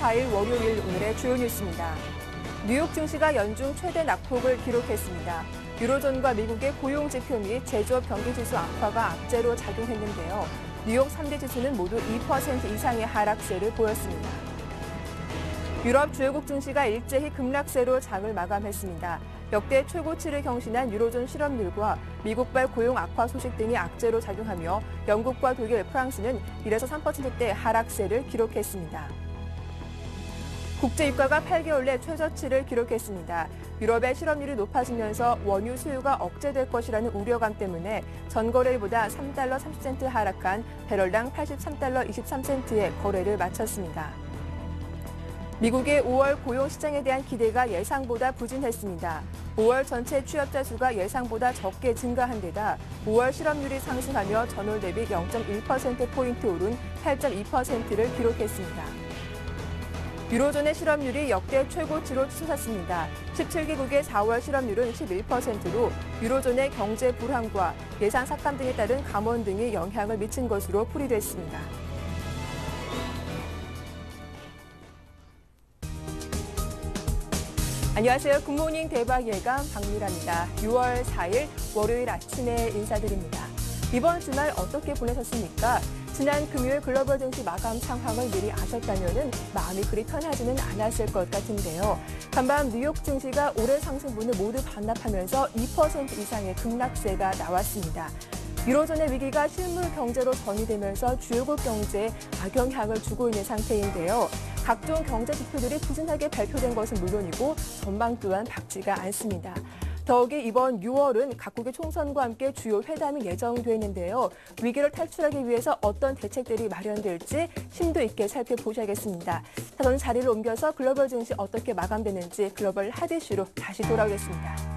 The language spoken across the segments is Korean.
4일 월요일 오늘의 주요 뉴스입니다. 뉴욕 증시가 연중 최대 낙폭을 기록했습니다. 유로존과 미국의 고용 지표 및 제조업 경기 지수 악화가 악재로 작용했는데요. 뉴욕 3대 지수는 모두 2% 이상의 하락세를 보였습니다. 유럽 주요국 증시가 일제히 급락세로 장을 마감했습니다. 역대 최고치를 경신한 유로존 실업률과 미국발 고용 악화 소식 등이 악재로 작용하며 영국과 독일, 프랑스는 1에서 3%대 하락세를 기록했습니다. 국제 유가가 8개월 내 최저치를 기록했습니다. 유럽의 실업률이 높아지면서 원유 수요가 억제될 것이라는 우려감 때문에 전거래일보다 3달러 30센트 하락한 배럴당 83달러 23센트의 거래를 마쳤습니다. 미국의 5월 고용 시장에 대한 기대가 예상보다 부진했습니다. 5월 전체 취업자 수가 예상보다 적게 증가한 데다 5월 실업률이 상승하며 전월 대비 0.1%포인트 오른 8.2%를 기록했습니다. 유로존의 실업률이 역대 최고치로 치솟았습니다. 17개국의 4월 실업률은 11%로 유로존의 경제 불황과 예산 삭감 등에 따른 감원 등이 영향을 미친 것으로 풀이됐습니다. 안녕하세요. 굿모닝 대박 예감 박미라입니다. 6월 4일 월요일 아침에 인사드립니다. 이번 주말 어떻게 보내셨습니까? 지난 금요일 글로벌 증시 마감 상황을 미리 아셨다면 마음이 그리 편하지는 않았을 것 같은데요. 간밤 뉴욕 증시가 올해 상승분을 모두 반납하면서 2% 이상의 급락세가 나왔습니다. 유로존의 위기가 실물 경제로 전이되면서 주요국 경제에 악영향을 주고 있는 상태인데요. 각종 경제 지표들이 부진하게 발표된 것은 물론이고 전망 또한 밝지가 않습니다. 더욱이 이번 6월은 각국의 총선과 함께 주요 회담이 예정돼 있는데요. 위기를 탈출하기 위해서 어떤 대책들이 마련될지 심도 있게 살펴보셔야겠습니다. 자, 저는 자리를 옮겨서 글로벌 증시 어떻게 마감되는지 글로벌 핫 이슈로 다시 돌아오겠습니다.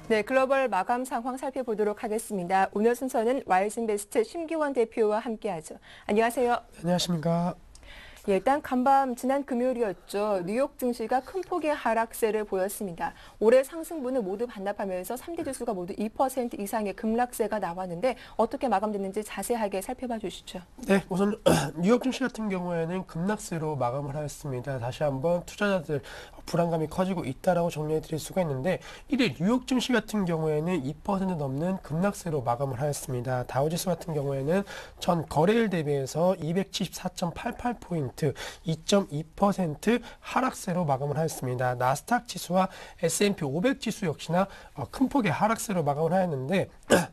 네, 글로벌 마감 상황 살펴보도록 하겠습니다. 오늘 순서는 와이즈인베스트 심기원 대표와 함께하죠. 안녕하세요. 안녕하십니까. 예, 일단 간밤 지난 금요일이었죠. 뉴욕 증시가 큰 폭의 하락세를 보였습니다. 올해 상승분을 모두 반납하면서 3대 지수가 모두 2% 이상의 급락세가 나왔는데 어떻게 마감됐는지 자세하게 살펴봐 주시죠. 네, 우선 뉴욕 증시 같은 경우에는 급락세로 마감을 하였습니다. 다시 한번 투자자들 불안감이 커지고 있다라고 정리해 드릴 수가 있는데 1일 뉴욕 증시 같은 경우에는 2% 넘는 급락세로 마감을 하였습니다. 다우지수 같은 경우에는 전 거래일 대비해서 274.88포인트 2.2% 하락세로 마감을 하였습니다. 나스닥 지수와 S&P 500 지수 역시나 큰 폭의 하락세로 마감을 하였는데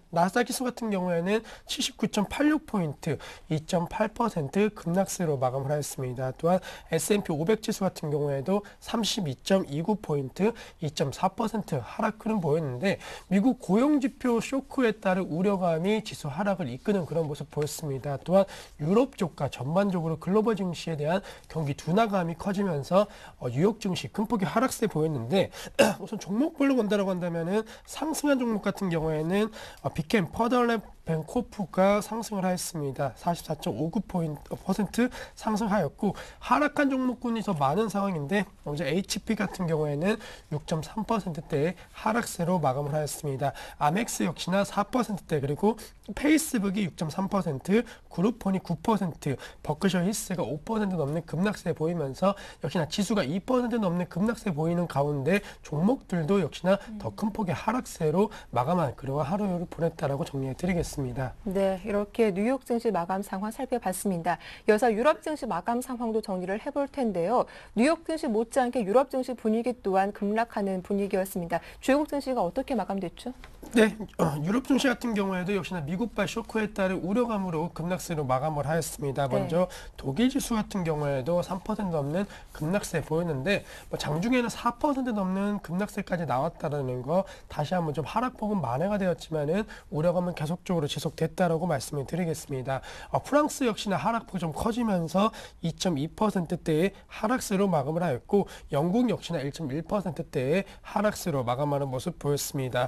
나스닥 지수 같은 경우에는 79.86포인트 2.8% 급락세로 마감을 하였습니다. 또한 S&P 500 지수 같은 경우에도 32.29포인트 2.4% 하락 흐름 보였는데 미국 고용지표 쇼크에 따른 우려감이 지수 하락을 이끄는 그런 모습 보였습니다. 또한 유럽 쪽과 전반적으로 글로벌 증시에 대한 경기 둔화감이 커지면서 뉴욕 증시 큰 폭의 하락세 보였는데 우선 종목별로 본다라고 한다면은 상승한 종목 같은 경우에는 비캠 퍼더랩 벤코프가 상승을 하였습니다. 44.59% 상승하였고 하락한 종목군이 더 많은 상황인데 먼저 HP 같은 경우에는 6.3%대의 하락세로 마감을 하였습니다. 아멕스 역시나 4%대 그리고 페이스북이 6.3%, 그룹폰이 9%, 버크셔 힐스가 5% 넘는 급락세 보이면서 역시나 지수가 2% 넘는 급락세 보이는 가운데 종목들도 역시나 더 큰 폭의 하락세로 마감한 그러한 하루를 보냈다라고 정리해 드리겠습니다. 있습니다. 네, 이렇게 뉴욕 증시 마감 상황 살펴봤습니다. 이어서 유럽 증시 마감 상황도 정리를 해볼 텐데요. 뉴욕 증시 못지않게 유럽 증시 분위기 또한 급락하는 분위기였습니다. 주요국 증시가 어떻게 마감됐죠? 네, 유럽 증시 같은 경우에도 역시나 미국발 쇼크에 따른 우려감으로 급락세로 마감을 하였습니다. 먼저 독일 지수 같은 경우에도 3% 넘는 급락세 보였는데 장중에는 4% 넘는 급락세까지 나왔다는 거 다시 한번 좀 하락폭은 만회가 되었지만은 우려감은 계속적으로 지속됐다라고 말씀을 드리겠습니다. 프랑스 역시나 하락폭이 좀 커지면서 2.2%대의 하락세로 마감을 하였고 영국 역시나 1.1%대의 하락세로 마감하는 모습 보였습니다.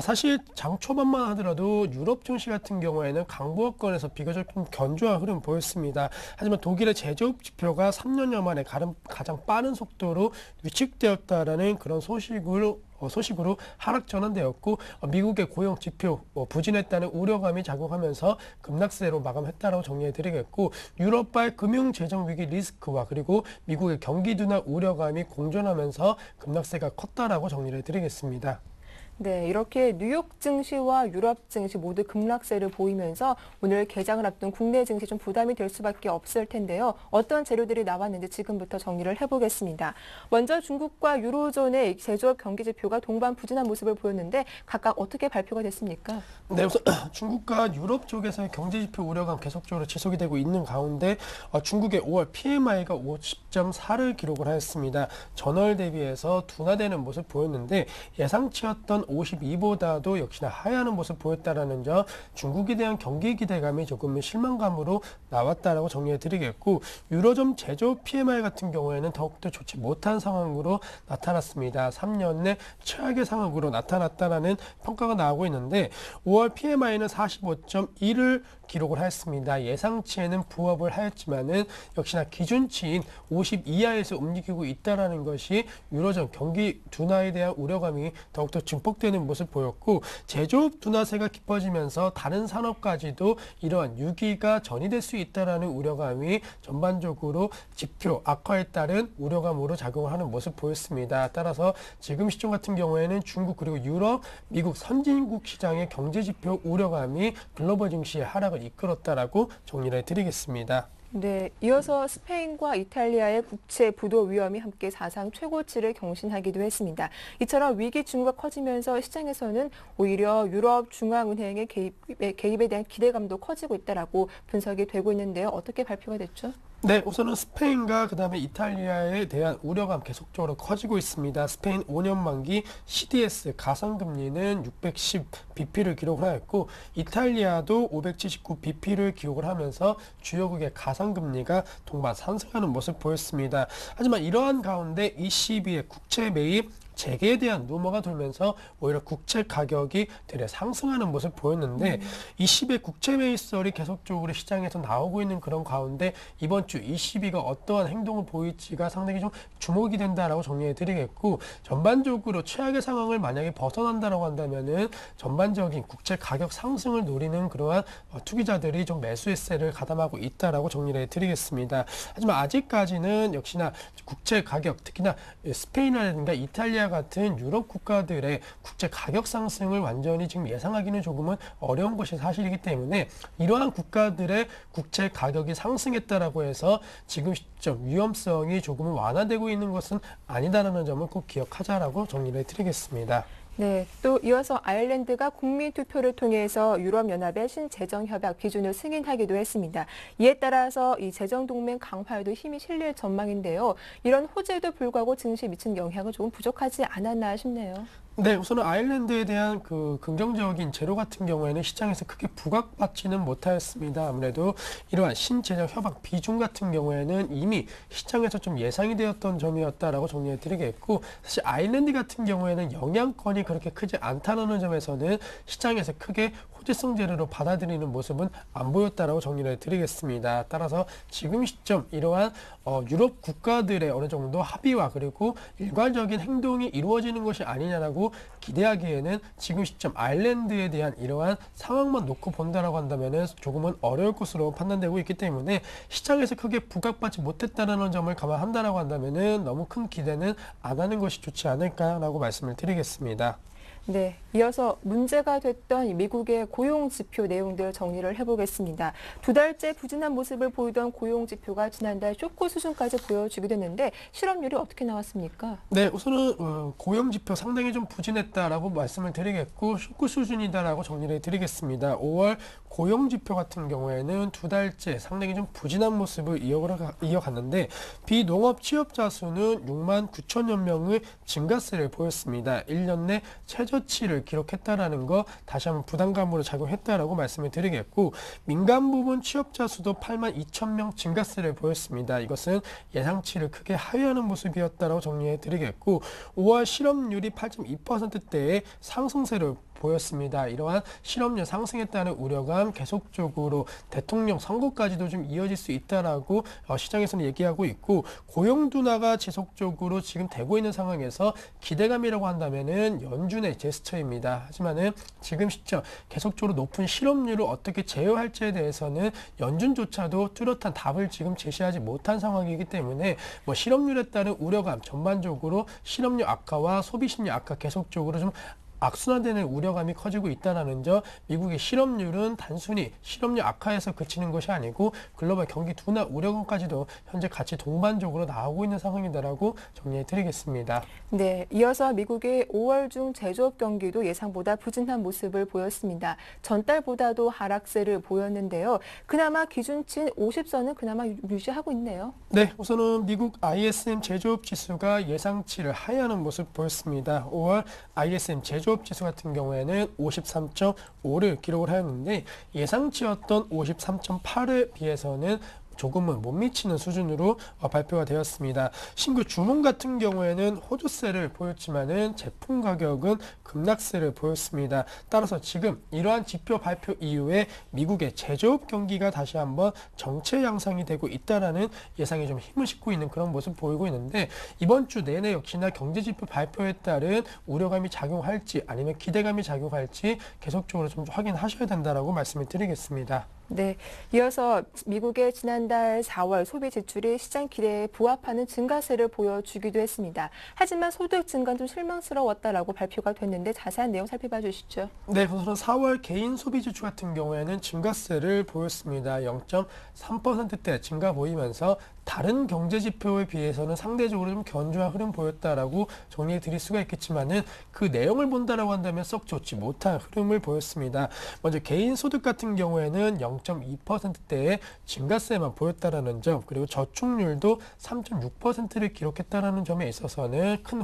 사실 장 초반만 하더라도 유럽 증시 같은 경우에는 강보합권에서 비교적 좀 견조한 흐름 보였습니다. 하지만 독일의 제조업 지표가 3년여 만에 가장 빠른 속도로 위축되었다라는 그런 소식으로 하락 전환되었고 미국의 고용 지표 부진했다는 우려감이 작용하면서 급락세로 마감했다라고 정리해드리겠고 유럽발 금융재정 위기 리스크와 그리고 미국의 경기 둔화 우려감이 공존하면서 급락세가 컸다라고 정리를 해드리겠습니다. 네, 이렇게 뉴욕 증시와 유럽 증시 모두 급락세를 보이면서 오늘 개장을 앞둔 국내 증시 좀 부담이 될 수밖에 없을 텐데요. 어떤 재료들이 나왔는지 지금부터 정리를 해보겠습니다. 먼저 중국과 유로존의 제조업 경기 지표가 동반 부진한 모습을 보였는데 각각 어떻게 발표가 됐습니까? 네, 우선 중국과 유럽 쪽에서의 경제지표 우려감 계속적으로 지속이 되고 있는 가운데 중국의 5월 PMI가 50.4를 기록을 하였습니다. 전월 대비해서 둔화되는 모습 보였는데 예상치였던 52보다도 역시나 하회하는 모습 보였다라는 점 중국에 대한 경기 기대감이 조금 실망감으로 나왔다라고 정리해 드리겠고 유로존 제조업 PMI 같은 경우에는 더욱더 좋지 못한 상황으로 나타났습니다. 3년 내 최악의 상황으로 나타났다라는 평가가 나오고 있는데 5월 PMI는 45.1을 기록을 하였습니다. 예상치에는 부합을 하였지만은 역시나 기준치인 50 이하에서 움직이고 있다라는 것이 유로존 경기 둔화에 대한 우려감이 더욱더 증폭되는 모습 보였고 제조업 둔화세가 깊어지면서 다른 산업까지도 이러한 유기가 전이될 수 있다라는 우려감이 전반적으로 지표 악화에 따른 우려감으로 작용을 하는 모습 보였습니다. 따라서 지금 시점 같은 경우에는 중국 그리고 유럽, 미국 선진국 시장의 경제지표 우려감이 글로벌 증시의 하락을 이끌었다라고 정리를 해드리겠습니다. 네, 이어서 스페인과 이탈리아의 국채 부도 위험이 함께 사상 최고치를 경신하기도 했습니다. 이처럼 위기 징후가 커지면서 시장에서는 오히려 유럽 중앙은행의 개입에 대한 기대감도 커지고 있다라고 분석이 되고 있는데요. 어떻게 발표가 됐죠? 네, 우선은 스페인과 그다음에 이탈리아에 대한 우려감 계속적으로 커지고 있습니다. 스페인 5년 만기 CDS 가상금리는 610 bp를 기록을 하였고 이탈리아도 579 bp를 기록을 하면서 주요국의 가상금리가 동반 상승하는 모습 보였습니다. 하지만 이러한 가운데 ECB의 국채 매입 재개에 대한 루머가 돌면서 오히려 국채 가격이 되려 상승하는 모습 보였는데 20의 국채 매입설이 계속적으로 시장에서 나오고 있는 그런 가운데 이번 주 22가 어떠한 행동을 보일지가 상당히 좀 주목이 된다라고 정리해 드리겠고 전반적으로 최악의 상황을 만약에 벗어난다라고 한다면은 전반적인 국채 가격 상승을 노리는 그러한 투기자들이 좀 매수세를 가담하고 있다라고 정리를 해 드리겠습니다. 하지만 아직까지는 역시나 국채 가격 특히나 스페인이라든가 이탈리아 같은 유럽 국가들의 국채 가격 상승을 완전히 지금 예상하기는 조금은 어려운 것이 사실이기 때문에 이러한 국가들의 국채 가격이 상승했다라고 해서 지금 시점 위험성이 조금은 완화되고 있는 것은 아니다라는 점을 꼭 기억하자라고 정리를 해드리겠습니다. 네, 또 이어서 아일랜드가 국민투표를 통해서 유럽연합의 신재정협약 기준을 승인하기도 했습니다. 이에 따라서 이 재정동맹 강화에도 힘이 실릴 전망인데요. 이런 호재에도 불구하고 증시에 미친 영향은 조금 부족하지 않았나 싶네요. 네, 우선은 아일랜드에 대한 그 긍정적인 재료 같은 경우에는 시장에서 크게 부각받지는 못하였습니다. 아무래도 이러한 신재정 협약 비중 같은 경우에는 이미 시장에서 좀 예상이 되었던 점이었다라고 정리해 드리겠고 사실 아일랜드 같은 경우에는 영향권이 그렇게 크지 않다는 점에서는 시장에서 크게 호재성 재료로 받아들이는 모습은 안 보였다라고 정리를 드리겠습니다. 따라서 지금 시점 이러한 유럽 국가들의 어느 정도 합의와 그리고 일괄적인 행동이 이루어지는 것이 아니냐라고 기대하기에는 지금 시점 아일랜드에 대한 이러한 상황만 놓고 본다라고 한다면은 조금은 어려울 것으로 판단되고 있기 때문에 시장에서 크게 부각받지 못했다는 점을 감안한다라고 한다면은 너무 큰 기대는 안 하는 것이 좋지 않을까라고 말씀을 드리겠습니다. 네, 이어서 문제가 됐던 미국의 고용 지표 내용들 정리를 해보겠습니다. 두 달째 부진한 모습을 보이던 고용 지표가 지난달 쇼크 수준까지 보여주기도 했는데 실업률이 어떻게 나왔습니까? 네, 우선은 고용 지표 상당히 좀 부진했다라고 말씀을 드리겠고 쇼크 수준이다라고 정리를 해드리겠습니다. 5월 고용 지표 같은 경우에는 두 달째 상당히 좀 부진한 모습을 이어갔는데 비농업 취업자 수는 6만 9천여 명의 증가세를 보였습니다. 1년 내 최저치를 기록했다라는 거 다시 한번 부담감으로 작용했다라고 말씀을 드리겠고 민간 부분 취업자 수도 8만 2천 명 증가세를 보였습니다. 이것은 예상치를 크게 하회하는 모습이었다라고 정리해 드리겠고 5월 실업률이 8.2%대의 상승세를 보였습니다. 이러한 실업률 상승에 따른 우려감 계속적으로 대통령 선거까지도 좀 이어질 수 있다라고 시장에서는 얘기하고 있고 고용 둔화가 지속적으로 지금 되고 있는 상황에서 기대감이라고 한다면은 연준의 제스처입니다. 하지만은 지금 시점 계속적으로 높은 실업률을 어떻게 제어할지에 대해서는 연준조차도 뚜렷한 답을 지금 제시하지 못한 상황이기 때문에 뭐 실업률에 따른 우려감 전반적으로 실업률 악화와 소비심리 악화 계속적으로 좀 악순환되는 우려감이 커지고 있다는 점, 미국의 실업률은 단순히 실업률 악화에서 그치는 것이 아니고 글로벌 경기 둔화 우려감까지도 현재 같이 동반적으로 나오고 있는 상황이다라고 정리해 드리겠습니다. 네, 이어서 미국의 5월 중 제조업 경기도 예상보다 부진한 모습을 보였습니다. 전달보다도 하락세를 보였는데요. 그나마 기준치인 50선은 그나마 유지하고 있네요. 네, 우선은 미국 ISM 제조업 지수가 예상치를 하회하는 모습 보였습니다. 5월 ISM 제조업 지수 같은 경우에는 53.5를 기록을 하였는데 예상치였던 53.8에 비해서는 조금은 못 미치는 수준으로 발표가 되었습니다. 신규 주문 같은 경우에는 호조세를 보였지만은 제품 가격은 급락세를 보였습니다. 따라서 지금 이러한 지표 발표 이후에 미국의 제조업 경기가 다시 한번 정체 양상이 되고 있다라는 예상이 좀 힘을 싣고 있는 그런 모습 보이고 있는데 이번 주 내내 역시나 경제 지표 발표에 따른 우려감이 작용할지 아니면 기대감이 작용할지 계속적으로 좀 확인하셔야 된다라고 말씀을 드리겠습니다. 네, 이어서 미국의 지난달 4월 소비 지출이 시장 기대에 부합하는 증가세를 보여주기도 했습니다. 하지만 소득 증가는 좀 실망스러웠다라고 발표가 됐는데 자세한 내용 살펴봐 주시죠. 네, 우선 4월 개인 소비 지출 같은 경우에는 증가세를 보였습니다. 0.3%대 증가 보이면서 다른 경제 지표에 비해서는 상대적으로 좀 견조한 흐름 보였다라고 정리해 드릴 수가 있겠지만은 그 내용을 본다라고 한다면 썩 좋지 못한 흐름을 보였습니다. 먼저 개인 소득 같은 경우에는 0.2%대의 증가세만 보였다라는 점, 그리고 저축률도 3.6%를 기록했다라는 점에 있어서는 큰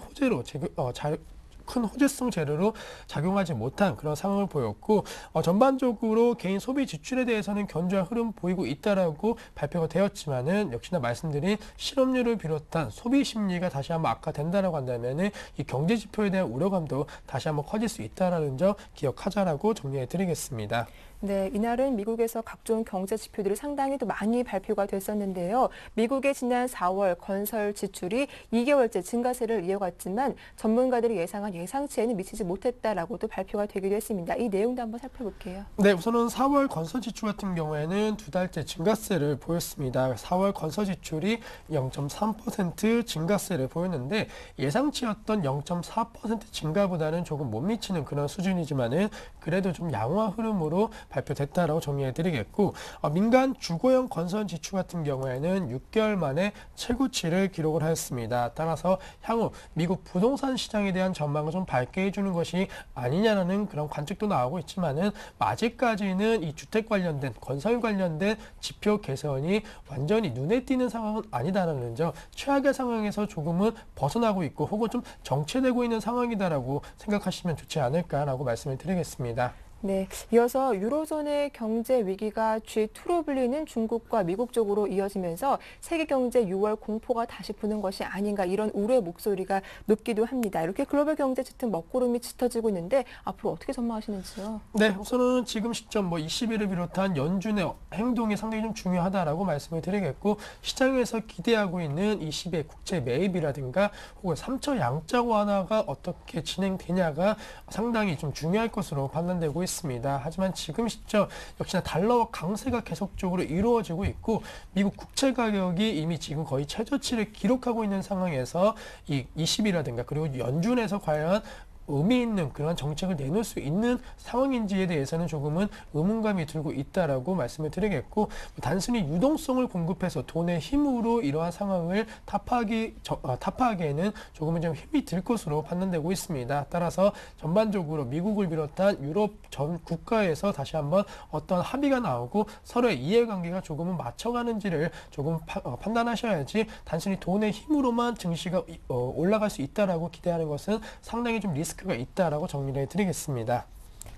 호재성 재료로 작용하지 못한 그런 상황을 보였고 전반적으로 개인 소비 지출에 대해서는 견조한 흐름 보이고 있다라고 발표가 되었지만은 역시나 말씀드린 실업률을 비롯한 소비 심리가 다시 한번 악화된다라고 한다면은 이 경제 지표에 대한 우려감도 다시 한번 커질 수 있다라는 점 기억하자라고 정리해 드리겠습니다. 네, 이날은 미국에서 각종 경제 지표들이 상당히 또 많이 발표가 됐었는데요. 미국의 지난 4월 건설 지출이 2개월째 증가세를 이어갔지만 전문가들이 예상한 예상치에는 미치지 못했다라고도 발표가 되기도 했습니다. 이 내용도 한번 살펴볼게요. 네, 우선은 4월 건설 지출 같은 경우에는 두 달째 증가세를 보였습니다. 4월 건설 지출이 0.3% 증가세를 보였는데 예상치였던 0.4% 증가보다는 조금 못 미치는 그런 수준이지만은 그래도 좀 양호한 흐름으로 발표됐다라고 정리해 드리겠고 민간 주거용 건설 지출 같은 경우에는 6개월 만에 최고치를 기록을 하였습니다. 따라서 향후 미국 부동산 시장에 대한 전망을 좀 밝게 해주는 것이 아니냐라는 그런 관측도 나오고 있지만은 아직까지는 이 주택 관련된 건설 관련된 지표 개선이 완전히 눈에 띄는 상황은 아니다라는 점, 최악의 상황에서 조금은 벗어나고 있고 혹은 좀 정체되고 있는 상황이다라고 생각하시면 좋지 않을까라고 말씀을 드리겠습니다. 네, 이어서 유로존의 경제 위기가 G2로 불리는 중국과 미국 쪽으로 이어지면서 세계 경제 6월 공포가 다시 부는 것이 아닌가 이런 우려의 목소리가 높기도 합니다. 이렇게 글로벌 경제 짙은 먹구름이 짙어지고 있는데 앞으로 어떻게 전망하시는지요? 네, 우선은 지금 시점 20일을 비롯한 연준의 행동이 상당히 좀 중요하다라고 말씀을 드리겠고 시장에서 기대하고 있는 20일 국제 매입이라든가 혹은 3차 양적 완화가 어떻게 진행되냐가 상당히 좀 중요할 것으로 판단되고 있습니다. 하지만 지금 시점 역시나 달러와 강세가 계속적으로 이루어지고 있고 미국 국채 가격이 이미 지금 거의 최저치를 기록하고 있는 상황에서 이 20일이라든가 그리고 연준에서 과연 의미 있는 그런 정책을 내놓을 수 있는 상황인지에 대해서는 조금은 의문감이 들고 있다라고 말씀을 드리겠고, 단순히 유동성을 공급해서 돈의 힘으로 이러한 상황을 타파하기에는 조금은 좀 힘이 들 것으로 판단되고 있습니다. 따라서 전반적으로 미국을 비롯한 유럽 전 국가에서 다시 한번 어떤 합의가 나오고 서로의 이해관계가 조금은 맞춰가는지를 조금 판단하셔야지, 단순히 돈의 힘으로만 증시가 올라갈 수 있다라고 기대하는 것은 상당히 좀 리스크가 있다라고 정리를 해드리겠습니다.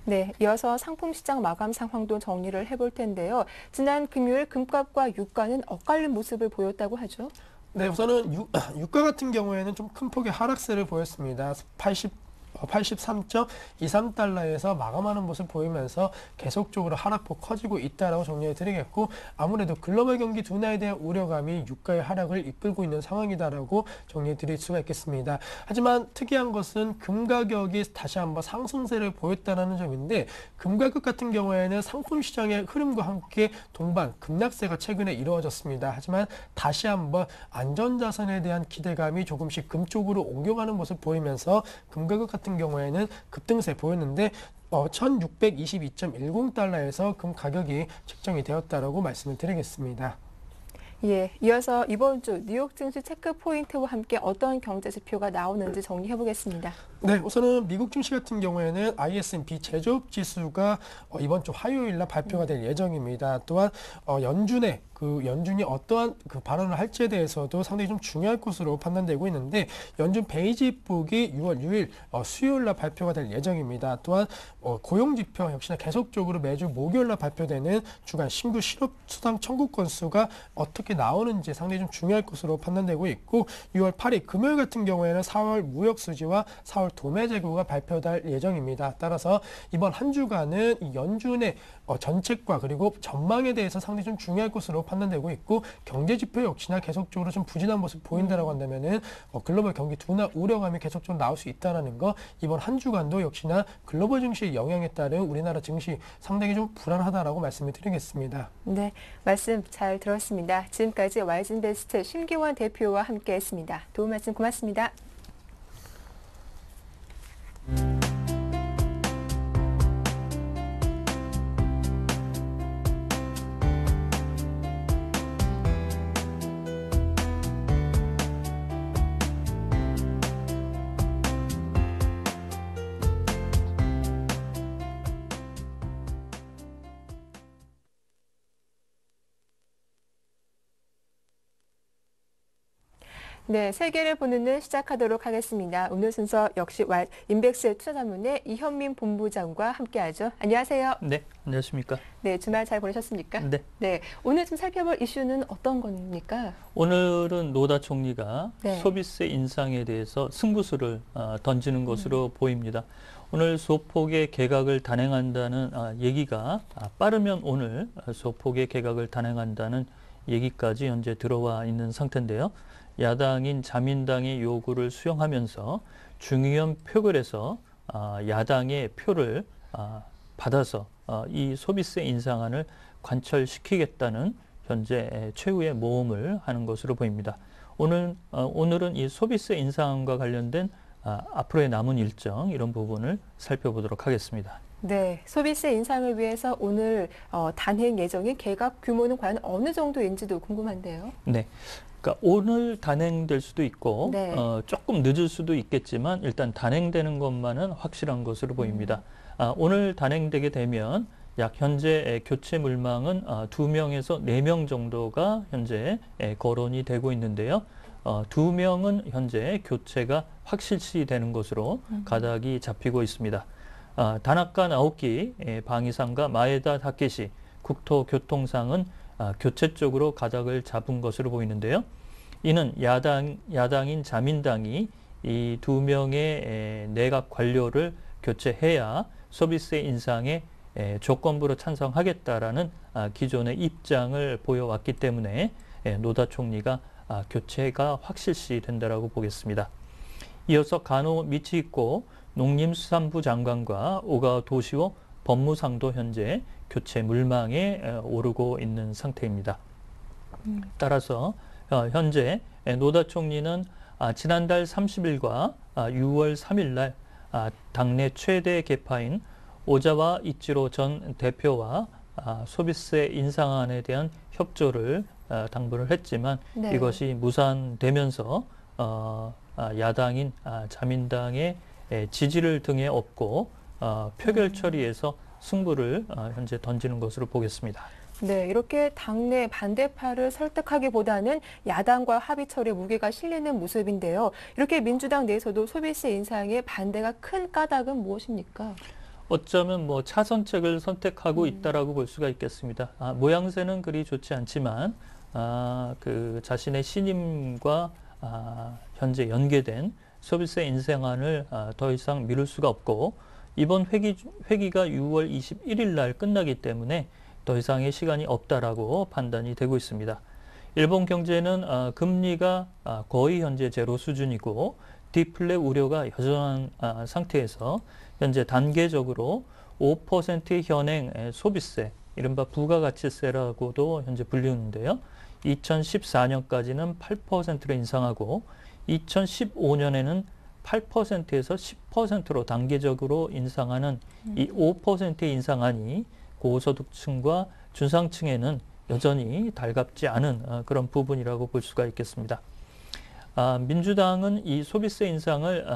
네, 이어서 상품 시장 마감 상황도 정리를 해볼 텐데요. 지난 금요일 금값과 유가는 엇갈린 모습을 보였다고 하죠. 네, 우선은 유가 같은 경우에는 좀 큰 폭의 하락세를 보였습니다. 83.23달러에서 마감하는 모습 보이면서 계속적으로 하락폭 커지고 있다라고 정리해 드리겠고, 아무래도 글로벌 경기 둔화에 대한 우려감이 유가의 하락을 이끌고 있는 상황이다라고 정리해 드릴 수가 있겠습니다. 하지만 특이한 것은 금 가격이 다시 한번 상승세를 보였다는 점인데, 금 가격 같은 경우에는 상품 시장의 흐름과 함께 동반 급락세가 최근에 이루어졌습니다. 하지만 다시 한번 안전자산에 대한 기대감이 조금씩 금 쪽으로 옮겨가는 모습 보이면서 금 가격 같은 경우에는 급등세 보였는데 1622.10달러에서 금 가격이 책정이 되었다라고 말씀을 드리겠습니다. 예, 이어서 이번 주 뉴욕 증시 체크 포인트와 함께 어떤 경제 지표가 나오는지 정리해 보겠습니다. 네, 우선은 미국 증시 같은 경우에는 ISM-P 제조업 지수가 이번 주 화요일 날 발표가 될 예정입니다. 또한 연준이 어떠한 그 발언을 할지에 대해서도 상당히 좀 중요할 것으로 판단되고 있는데, 연준 베이직북이 6월 6일 수요일 날 발표가 될 예정입니다. 또한 고용 지표 역시나 계속적으로 매주 목요일 날 발표되는 주간 신규 실업 수당 청구 건수가 어떻게 나오는지 상당히 좀 중요할 것으로 판단되고 있고, 6월 8일 금요일 같은 경우에는 4월 무역 수지와 4월 도매 재고가 발표될 예정입니다. 따라서 이번 한 주간은 이 연준의 정책과 그리고 전망에 대해서 상당히 좀 중요할 것으로 판단되고 있고, 경제 지표 역시나 계속적으로 좀 부진한 모습 보인다라고 한다면은 글로벌 경기 둔화 우려감이 계속적으로 나올 수 있다라는 거, 이번 한 주간도 역시나 글로벌 증시의 영향에 따른 우리나라 증시 상당히 좀 불안하다라고 말씀을 드리겠습니다. 네, 말씀 잘 들었습니다. 지금까지 와이즈인베스트 심기원 대표와 함께했습니다. 도움 말씀 고맙습니다. 네, 세계를 보는 눈 시작하도록 하겠습니다. 오늘 순서 역시 인백스의 투자자문의 이현민 본부장과 함께하죠. 안녕하세요. 네, 안녕하십니까. 네, 주말 잘 보내셨습니까? 네. 네, 오늘 좀 살펴볼 이슈는 어떤 겁니까? 오늘은 노다 총리가 네. 소비세 인상에 대해서 승부수를 던지는 것으로 보입니다. 오늘 소폭의 개각을 단행한다는 얘기가 빠르면 오늘 소폭의 개각을 단행한다는 얘기까지 현재 들어와 있는 상태인데요. 야당인 자민당의 요구를 수용하면서 중의원 표결에서 야당의 표를 받아서 이 소비세 인상안을 관철시키겠다는 현재 최후의 모험을 하는 것으로 보입니다. 오늘은 이 소비세 인상안과 관련된 앞으로의 남은 일정, 이런 부분을 살펴보도록 하겠습니다. 네, 소비세 인상을 위해서 오늘 단행 예정인 개각 규모는 과연 어느 정도인지도 궁금한데요. 네. 그러니까 오늘 단행될 수도 있고 네. 조금 늦을 수도 있겠지만 일단 단행되는 것만은 확실한 것으로 보입니다. 오늘 단행되게 되면 약 현재 교체 물망은 2명에서 4명 정도가 현재 거론이 되고 있는데요. 2명은 현재 교체가 확실시 되는 것으로 가닥이 잡히고 있습니다. 다나카 나오키 방위상과 마에다 타케시 국토교통상은 교체 쪽으로 가닥을 잡은 것으로 보이는데요. 이는 야당인 자민당이 이 2명의 내각 관료를 교체해야 소비세 인상에 조건부로 찬성하겠다라는 기존의 입장을 보여왔기 때문에 노다 총리가 교체가 확실시 된다라고 보겠습니다. 이어서 가노 미치히코 농림수산부 장관과 오가와 도시오 법무상도 현재 교체 물망에 오르고 있는 상태입니다. 따라서 현재 노다 총리는 지난달 30일과 6월 3일 날 당내 최대 계파인 오자와 이치로 전 대표와 소비세 인상안에 대한 협조를 당부를 했지만 네. 이것이 무산되면서 야당인 자민당의 지지를 등에 업고 표결 처리에서 승부를 현재 던지는 것으로 보겠습니다. 네, 이렇게 당내 반대파를 설득하기보다는 야당과 합의 처리에 무게가 실리는 모습인데요. 이렇게 민주당 내에서도 소비세 인상에 반대가 큰 까닭은 무엇입니까? 어쩌면 뭐 차선책을 선택하고 있다라고 볼 수가 있겠습니다. 모양새는 그리 좋지 않지만 그 자신의 신임과 현재 연계된 소비세 인상안을 더 이상 미룰 수가 없고 이번 회기가 6월 21일 날 끝나기 때문에 더 이상의 시간이 없다라고 판단이 되고 있습니다. 일본 경제는 금리가 거의 현재 제로 수준이고 디플레 우려가 여전한 상태에서 현재 단계적으로 5% 현행 소비세, 이른바 부가가치세라고도 현재 불리우는데요. 2014년까지는 8%로 인상하고 2015년에는 8%에서 10%로 단계적으로 인상하는 이 5%의 인상안이 고소득층과 중상층에는 여전히 달갑지 않은 그런 부분이라고 볼 수가 있겠습니다. 민주당은 이 소비세 인상을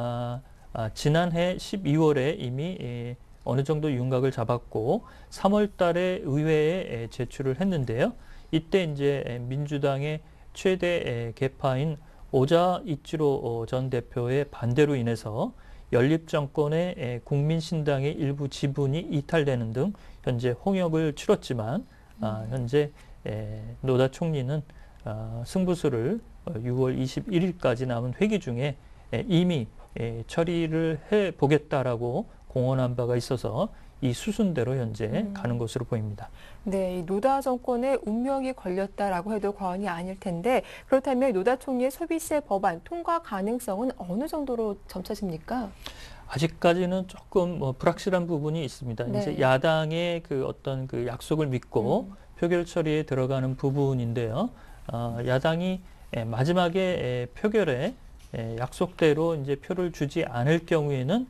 지난해 12월에 이미 어느 정도 윤곽을 잡았고 3월 달에 의회에 제출을 했는데요. 이때 이제 민주당의 최대 계파인 오자 이치로 전 대표의 반대로 인해서 연립정권의 국민신당의 일부 지분이 이탈되는 등 현재 홍역을 치렀지만 현재 노다 총리는 승부수를 6월 21일까지 남은 회기 중에 이미 처리를 해보겠다라고 공언한 바가 있어서 이 수순대로 현재 가는 것으로 보입니다. 네, 이 노다 정권의 운명이 걸렸다라고 해도 과언이 아닐 텐데 그렇다면 노다 총리의 소비세 법안 통과 가능성은 어느 정도로 점차십니까? 아직까지는 조금 불확실한 부분이 있습니다. 네. 이제 야당의 그 어떤 그 약속을 믿고 표결 처리에 들어가는 부분인데요. 야당이 마지막에 표결에 약속대로 이제 표를 주지 않을 경우에는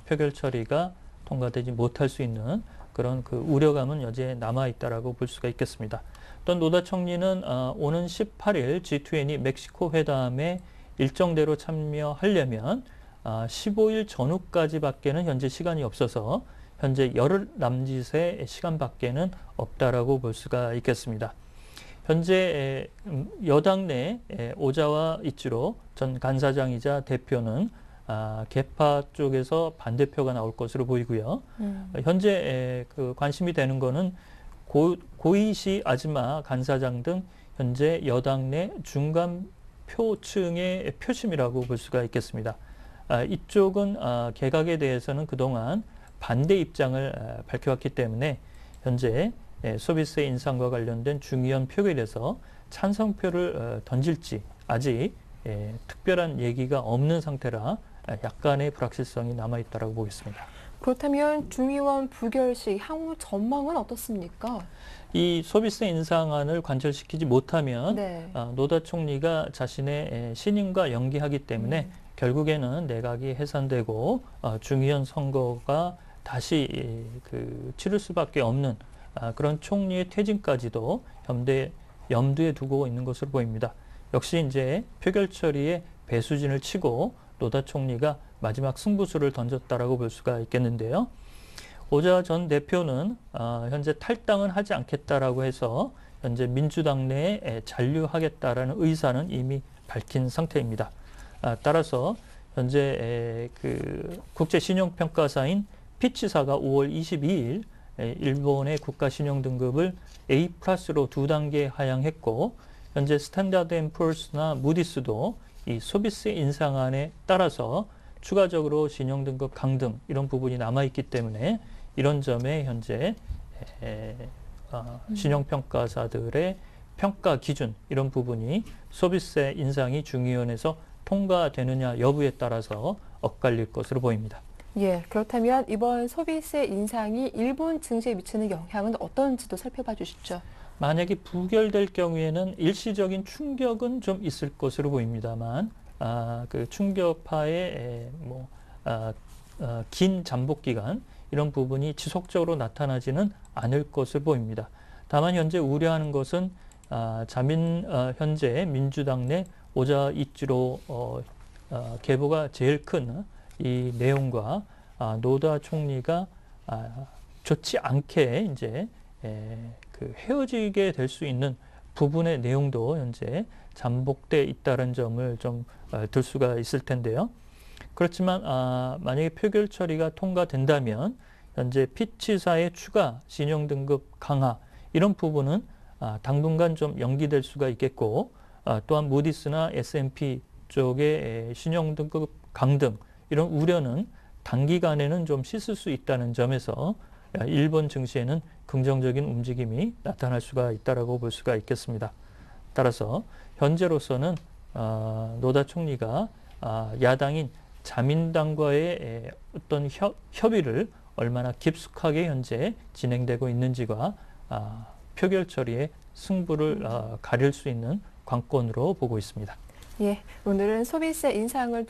표결 처리가 통과되지 못할 수 있는 그런 그 우려감은 여전히 남아 있다라고 볼 수가 있겠습니다. 또 노다 총리는 오는 18일 G20 멕시코 회담에 일정대로 참여하려면 15일 전후까지밖에는 현재 시간이 없어서 현재 열흘 남짓의 시간밖에는 없다라고 볼 수가 있겠습니다. 현재 여당 내 오자와 이치로 전 간사장이자 대표는 개파 쪽에서 반대표가 나올 것으로 보이고요. 현재 그 관심이 되는 거는 고이시 아즈마 간사장 등 현재 여당 내 중간 표층의 표심이라고 볼 수가 있겠습니다. 이쪽은 개각에 대해서는 그동안 반대 입장을 밝혀왔기 때문에 현재 소비세 인상과 관련된 중의원 표결에서 찬성표를 던질지 아직 특별한 얘기가 없는 상태라 약간의 불확실성이 남아있다고 보겠습니다. 그렇다면 중의원 부결 시 향후 전망은 어떻습니까? 이 소비세 인상안을 관철시키지 못하면 네. 노다 총리가 자신의 신임과 연기하기 때문에 결국에는 내각이 해산되고 중의원 선거가 다시 치를 수밖에 없는 그런 총리의 퇴진까지도 염두에 두고 있는 것으로 보입니다. 역시 이제 표결 처리에 배수진을 치고 노다 총리가 마지막 승부수를 던졌다라고 볼 수가 있겠는데요. 오자 전 대표는 현재 탈당은 하지 않겠다라고 해서 현재 민주당 내에 잔류하겠다라는 의사는 이미 밝힌 상태입니다. 따라서 현재 그 국제신용평가사인 피치사가 5월 22일 일본의 국가신용등급을 A+로 2단계 하향했고 현재 스탠다드&푸어스나 무디스도 이 소비세 인상안에 따라서 추가적으로 신용등급 강등 이런 부분이 남아있기 때문에 이런 점에 현재 신용평가사들의 평가 기준 이런 부분이 소비세 인상이 중의원에서 통과되느냐 여부에 따라서 엇갈릴 것으로 보입니다. 예, 그렇다면 이번 소비세 인상이 일본 증시에 미치는 영향은 어떤지도 살펴봐 주시죠. 만약에 부결될 경우에는 일시적인 충격은 좀 있을 것으로 보입니다만 그 충격파의 긴 잠복 기간 이런 부분이 지속적으로 나타나지는 않을 것을 보입니다. 다만 현재 우려하는 것은 현재 민주당 내 오자 이치로 계보가 제일 큰 이 내용과 노다 총리가 좋지 않게 이제 그 헤어지게 될 수 있는 부분의 내용도 현재 잠복돼 있다는 점을 좀 들 수가 있을 텐데요. 그렇지만 만약에 표결 처리가 통과된다면 현재 피치사의 추가 신용 등급 강화 이런 부분은 당분간 좀 연기될 수가 있겠고 또한 무디스나 S&P 쪽의 신용 등급 강등 이런 우려는 단기간에는 좀 씻을 수 있다는 점에서 일본 증시에는 긍정적인 움직임이 나타날 수가 있다라고 볼 수가 있겠습니다. 따라서 현재로서는 노다 총리가 야당인 자민당과의 어떤 협의를 얼마나 깊숙하게 현재 진행되고 있는지가 표결 처리의 승부를 가릴 수 있는 관건으로 보고 있습니다. 예, 오늘은 소비세 인상을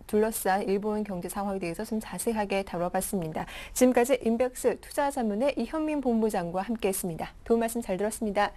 둘러싼 일본 경제 상황에 대해서 좀 자세하게 다뤄봤습니다. 지금까지 인백스 투자자문의 이현민 본부장과 함께했습니다. 도움 말씀 잘 들었습니다.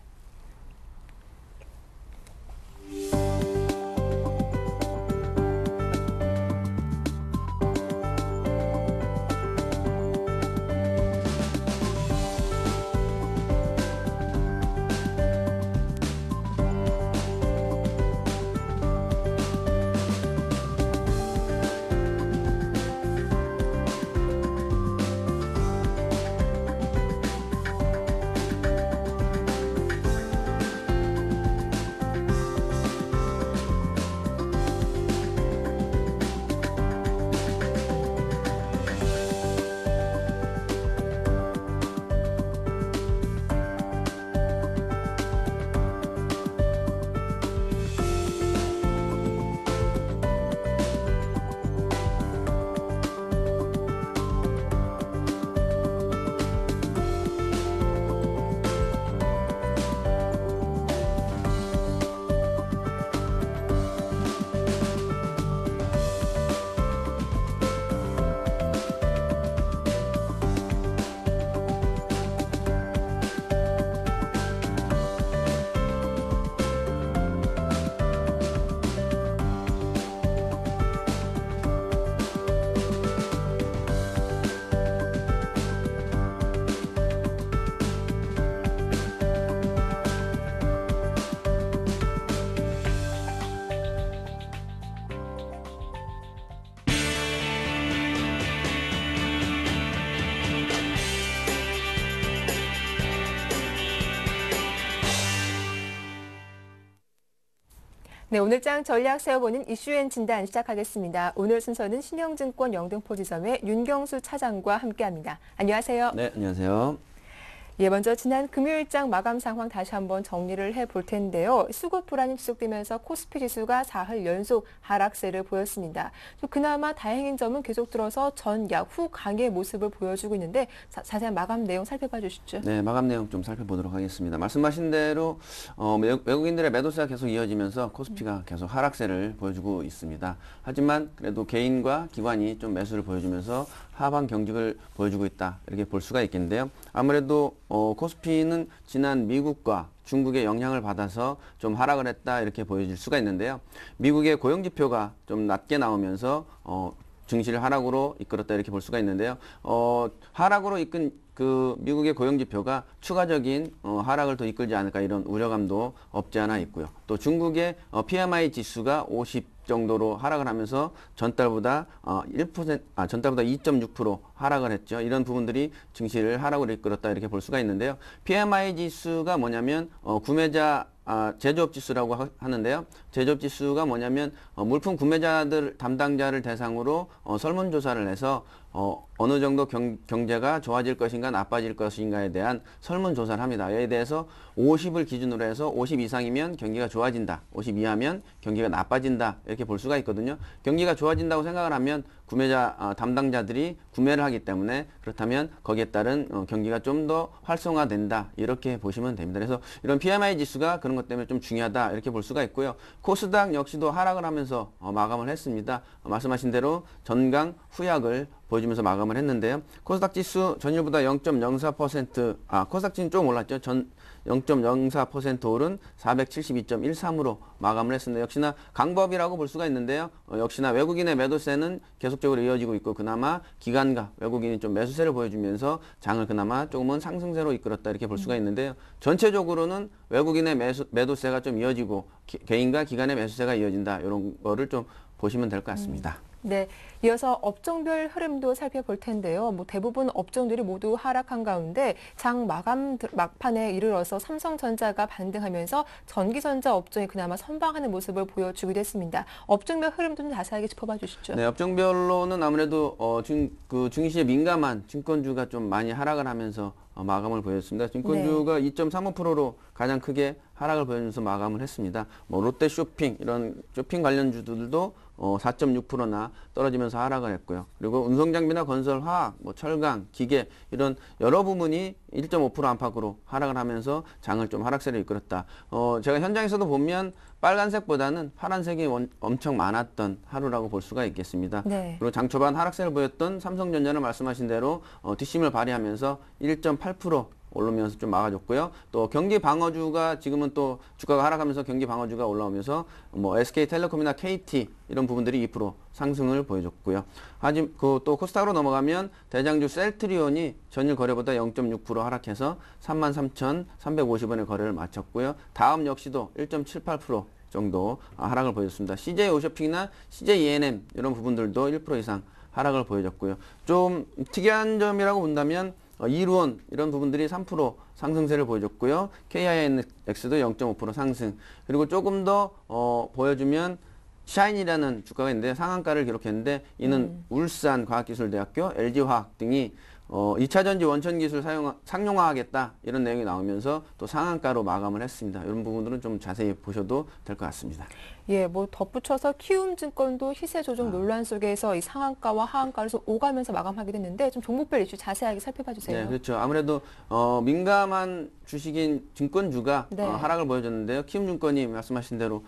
네, 오늘 장 전략 세워보는 이슈앤 진단 시작하겠습니다. 오늘 순서는 신영증권 영등포지점의 윤경수 차장과 함께합니다. 안녕하세요. 네, 안녕하세요. 예, 먼저 지난 금요일장 마감 상황 다시 한번 정리를 해볼 텐데요. 수급 불안이 지속되면서 코스피 지수가 4흘 연속 하락세를 보였습니다. 그나마 다행인 점은 계속 들어서 전약 후 강의 모습을 보여주고 있는데 자세한 마감 내용 살펴봐 주시죠. 네, 마감 내용 좀 살펴보도록 하겠습니다. 말씀하신 대로 외국인들의 매도세가 계속 이어지면서 코스피가 계속 하락세를 보여주고 있습니다. 하지만 그래도 개인과 기관이 좀 매수를 보여주면서 하방 경직을 보여주고 있다 이렇게 볼 수가 있겠는데요. 아무래도 코스피는 지난 미국과 중국의 영향을 받아서 좀 하락을 했다 이렇게 보여질 수가 있는데요. 미국의 고용지표가 좀 낮게 나오면서 증시를 하락으로 이끌었다 이렇게 볼 수가 있는데요. 하락으로 이끈 그 미국의 고용지표가 추가적인 하락을 더 이끌지 않을까 이런 우려감도 없지 않아 있고요. 또 중국의 PMI 지수가 50 정도로 하락을 하면서 전달보다 2.6% 하락을 했죠. 이런 부분들이 증시를 하락으로 이끌었다 이렇게 볼 수가 있는데요. PMI 지수가 뭐냐면 구매자 제조업 지수라고 하는데요. 제조업 지수가 뭐냐면 물품 구매자들 담당자를 대상으로 설문조사를 해서 어느 정도 경제가 좋아질 것인가 나빠질 것인가에 대한 설문조사를 합니다. 이에 대해서 50을 기준으로 해서 50 이상이면 경기가 좋아진다. 50 이하면 경기가 나빠진다. 이렇게 볼 수가 있거든요. 경기가 좋아진다고 생각을 하면 구매자 담당자들이 구매를 하기 때문에 그렇다면 거기에 따른 경기가 좀 더 활성화된다. 이렇게 보시면 됩니다. 그래서 이런 PMI 지수가 그런 것 때문에 좀 중요하다. 이렇게 볼 수가 있고요. 코스닥 역시도 하락을 하면서 마감을 했습니다. 말씀하신 대로 전강 후약을 보여주면서 마감을 했는데요. 코스닥 지수 전일보다 0.04%, 코스닥 지수는 좀 올랐죠. 0.04% 오른 472.13으로 마감을 했습니다. 역시나 강법이라고 볼 수가 있는데요. 역시나 외국인의 매도세는 계속적으로 이어지고 있고 그나마 기관과 외국인이 좀 매수세를 보여주면서 장을 그나마 조금은 상승세로 이끌었다 이렇게 볼 수가 있는데요. 전체적으로는 외국인의 매도세가 좀 이어지고 개인과 기관의 매수세가 이어진다 이런 거를 좀 보시면 될 것 같습니다. 네, 이어서 업종별 흐름도 살펴볼 텐데요. 대부분 업종들이 모두 하락한 가운데 장 마감 막판에 이르러서 삼성전자가 반등하면서 전기전자 업종이 그나마 선방하는 모습을 보여주기도 했습니다. 업종별 흐름도 좀 자세하게 짚어봐 주시죠. 네, 업종별로는 아무래도 증시에 민감한 증권주가 좀 많이 하락을 하면서 마감을 보였습니다. 증권주가 2.35%로 가장 크게 하락을 보여주면서 마감을 했습니다. 롯데 쇼핑 이런 쇼핑 관련주들도 4.6%나 떨어지면서 하락을 했고요. 그리고 운송장비나 건설, 화학, 철강, 기계 이런 여러 부문이 1.5% 안팎으로 하락을 하면서 장을 좀 하락세를 이끌었다. 제가 현장에서도 보면 빨간색보다는 파란색이 엄청 많았던 하루라고 볼 수가 있겠습니다. 네. 그리고 장 초반 하락세를 보였던 삼성전자는 말씀하신 대로 뒷심을 발휘하면서 1.8% 오르면서 좀 막아줬고요. 또 경기 방어주가 지금은 또 주가가 하락하면서 경기 방어주가 올라오면서 SK텔레콤이나 KT 이런 부분들이 2% 상승을 보여줬고요. 하지만 또 코스닥으로 넘어가면 대장주 셀트리온이 전일 거래보다 0.6% 하락해서 33,350원의 거래를 마쳤고요. 다음 역시도 1.78% 정도 하락을 보여줬습니다. CJ 오쇼핑이나 CJ ENM 이런 부분들도 1% 이상 하락을 보여줬고요. 좀 특이한 점이라고 본다면 이루온 이런 부분들이 3% 상승세를 보여줬고요. KINX도 0.5% 상승. 그리고 조금 더 보여주면 샤인이라는 주가가 있는데 상한가를 기록했는데 이는 울산과학기술대학교, LG화학 등이 2차전지 원천기술 상용화하겠다 이런 내용이 나오면서 또 상한가로 마감을 했습니다. 이런 부분들은 좀 자세히 보셔도 될 것 같습니다. 예, 덧붙여서 키움증권도 시세 조정 논란 속에서 이 상한가와 하한가를 좀 오가면서 마감하게 됐는데 좀 종목별 이슈 자세하게 살펴봐 주세요. 네, 그렇죠. 아무래도 민감한 주식인 증권주가 네. 하락을 보여줬는데요. 키움증권이 말씀하신 대로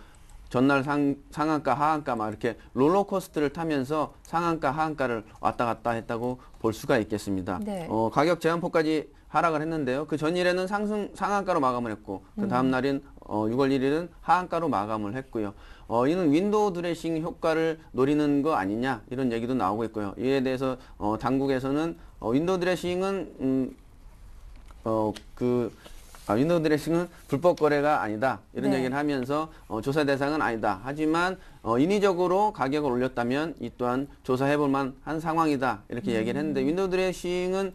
전날 상한가, 하한가 막 이렇게 롤러코스터를 타면서 상한가, 하한가를 왔다 갔다 했다고 볼 수가 있겠습니다. 네. 가격 제한폭까지 하락을 했는데요. 그 전일에는 상한가로 마감을 했고 그 다음 날인 6월 1일은 하한가로 마감을 했고요. 이는 윈도우 드레싱 효과를 노리는 거 아니냐 이런 얘기도 나오고 있고요. 이에 대해서 당국에서는 윈도우 드레싱은 윈도우 드레싱은 불법 거래가 아니다 이런 네. 얘기를 하면서 조사 대상은 아니다. 하지만 인위적으로 가격을 올렸다면 이 또한 조사해볼 만한 상황이다 이렇게 얘기를 했는데 윈도우 드레싱은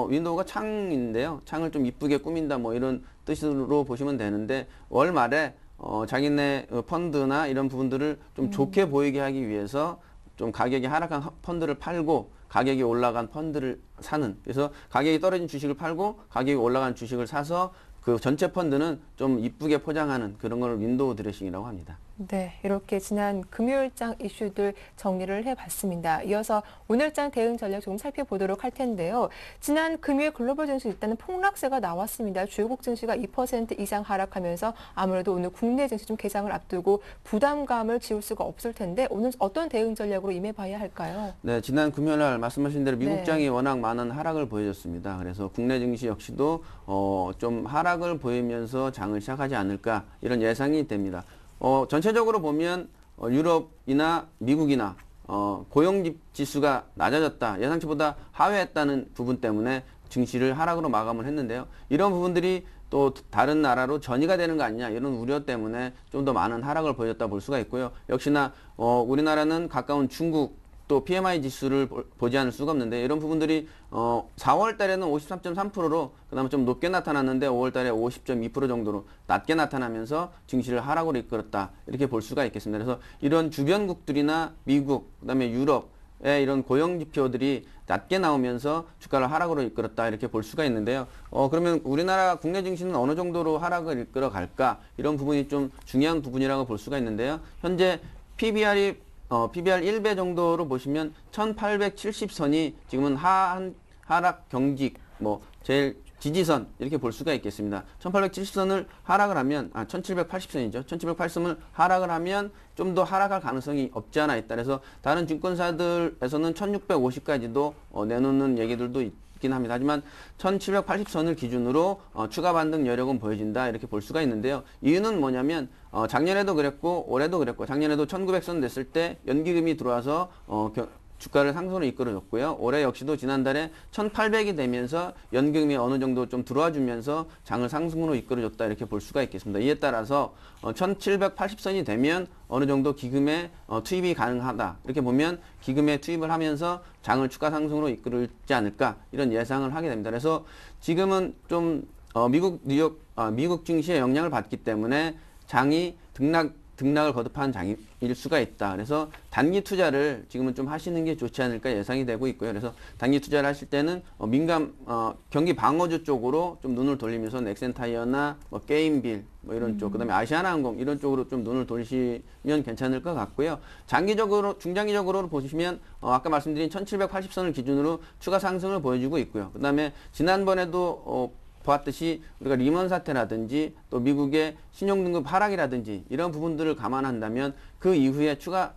윈도우가 창인데요. 창을 좀 이쁘게 꾸민다 이런 뜻으로 보시면 되는데 월 말에 자기네 펀드나 이런 부분들을 좀 좋게 보이게 하기 위해서 좀 가격이 하락한 펀드를 팔고 가격이 올라간 펀드를 사는, 그래서 가격이 떨어진 주식을 팔고 가격이 올라간 주식을 사서 그 전체 펀드는 좀 이쁘게 포장하는 그런 걸 윈도우 드레싱이라고 합니다. 네, 이렇게 지난 금요일장 이슈들 정리를 해봤습니다. 이어서 오늘장 대응 전략 조금 살펴보도록 할 텐데요. 지난 금요일 글로벌 증시 일단은 폭락세가 나왔습니다. 주요국 증시가 2% 이상 하락하면서 아무래도 오늘 국내 증시 좀 개장을 앞두고 부담감을 지울 수가 없을 텐데 오늘 어떤 대응 전략으로 임해봐야 할까요? 네, 지난 금요일 날 말씀하신 대로 미국장이 네. 워낙 많은 하락을 보여줬습니다. 그래서 국내 증시 역시도 좀 하락을 보이면서 장을 시작하지 않을까 이런 예상이 됩니다. 전체적으로 보면 유럽이나 미국이나 고용 지수가 낮아졌다, 예상치보다 하회했다는 부분 때문에 증시를 하락으로 마감을 했는데요. 이런 부분들이 또 다른 나라로 전이가 되는 거 아니냐 이런 우려 때문에 좀 더 많은 하락을 보였다 볼 수가 있고요. 역시나 우리나라는 가까운 중국 또 PMI 지수를 보지 않을 수가 없는데 이런 부분들이 4월 달에는 53.3%로 그다음에 좀 높게 나타났는데 5월 달에 50.2% 정도로 낮게 나타나면서 증시를 하락으로 이끌었다 이렇게 볼 수가 있겠습니다. 그래서 이런 주변국들이나 미국 그다음에 유럽의 이런 고용 지표들이 낮게 나오면서 주가를 하락으로 이끌었다 이렇게 볼 수가 있는데요. 그러면 우리나라 국내 증시는 어느 정도로 하락을 이끌어 갈까 이런 부분이 좀 중요한 부분이라고 볼 수가 있는데요. 현재 PBR 1배 정도로 보시면 1870선이 지금은 하락 경직 제일 지지선 이렇게 볼 수가 있겠습니다. 1870선을 하락을 하면 1780선이죠. 1780선을 하락을 하면 좀 더 하락할 가능성이 없지 않아 있다. 그래서 다른 증권사들에서는 1650까지도 내놓는 얘기들도 있긴 합니다. 하지만 1780선을 기준으로 추가 반등 여력은 보여진다 이렇게 볼 수가 있는데요. 이유는 뭐냐면 작년에도 그랬고 올해도 그랬고 작년에도 1900선 됐을 때 연기금이 들어와서 주가를 상승으로 이끌어줬고요. 올해 역시도 지난달에 1800이 되면서 연기금이 어느 정도 좀 들어와 주면서 장을 상승으로 이끌어줬다 이렇게 볼 수가 있겠습니다. 이에 따라서 1780선이 되면 어느 정도 기금에 투입이 가능하다. 이렇게 보면 기금에 투입을 하면서 장을 추가 상승으로 이끌지 않을까 이런 예상을 하게 됩니다. 그래서 지금은 좀 미국 증시의 영향을 받기 때문에 장이 등락을 거듭한 장일 수가 있다. 그래서 단기 투자를 지금은 좀 하시는 게 좋지 않을까 예상이 되고 있고요. 그래서 단기 투자를 하실 때는 경기 방어주 쪽으로 좀 눈을 돌리면서 넥센타이어나 게임빌 이런 쪽, 그다음에 아시아나항공 이런 쪽으로 좀 눈을 돌리시면 괜찮을 것 같고요. 중장기적으로 보시면 아까 말씀드린 1780선을 기준으로 추가 상승을 보여주고 있고요. 그다음에 지난번에도 보았듯이 우리가 리먼 사태라든지 또 미국의 신용등급 하락이라든지 이런 부분들을 감안한다면 그 이후에 추가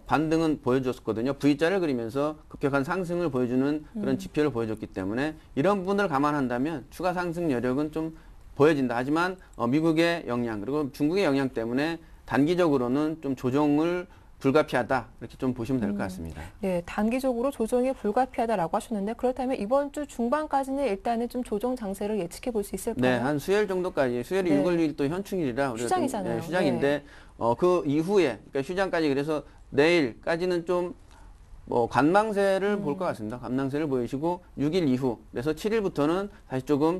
반등은 보여줬거든요. V자를 그리면서 급격한 상승을 보여주는 그런 지표를 보여줬기 때문에 이런 부분들을 감안한다면 추가 상승 여력은 좀 보여진다. 하지만 미국의 영향 그리고 중국의 영향 때문에 단기적으로는 좀 조정을 불가피하다 이렇게 좀 보시면 될 것 같습니다. 네, 단기적으로 조정이 불가피하다라고 하셨는데 그렇다면 이번 주 중반까지는 일단은 좀 조정 장세를 예측해 볼 수 있을까요? 네, 한 수요일 정도까지. 수요일이 네. 6월 2일 또 현충일이라 우리가 휴장이잖아요. 휴장인데 그 이후에 그러니까 휴장까지 그래서 내일까지는 좀 관망세를 볼 것 같습니다. 관망세를 보이시고 6일 이후 그래서 7일부터는 다시 조금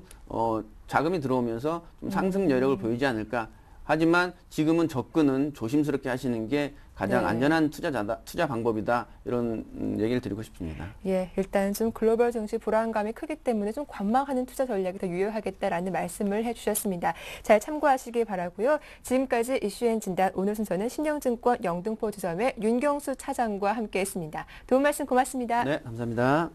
자금이 들어오면서 좀 상승 여력을 보이지 않을까. 하지만 지금은 접근은 조심스럽게 하시는 게 가장 네. 안전한 투자 방법이다. 이런 얘기를 드리고 싶습니다. 예, 일단 좀 글로벌 증시 불안감이 크기 때문에 좀 관망하는 투자 전략이 더 유효하겠다라는 말씀을 해주셨습니다. 잘 참고하시길 바라고요. 지금까지 이슈앤 진단 오늘 순서는 신영증권 영등포 지점의 윤경수 차장과 함께했습니다. 도움 말씀 고맙습니다. 네, 감사합니다.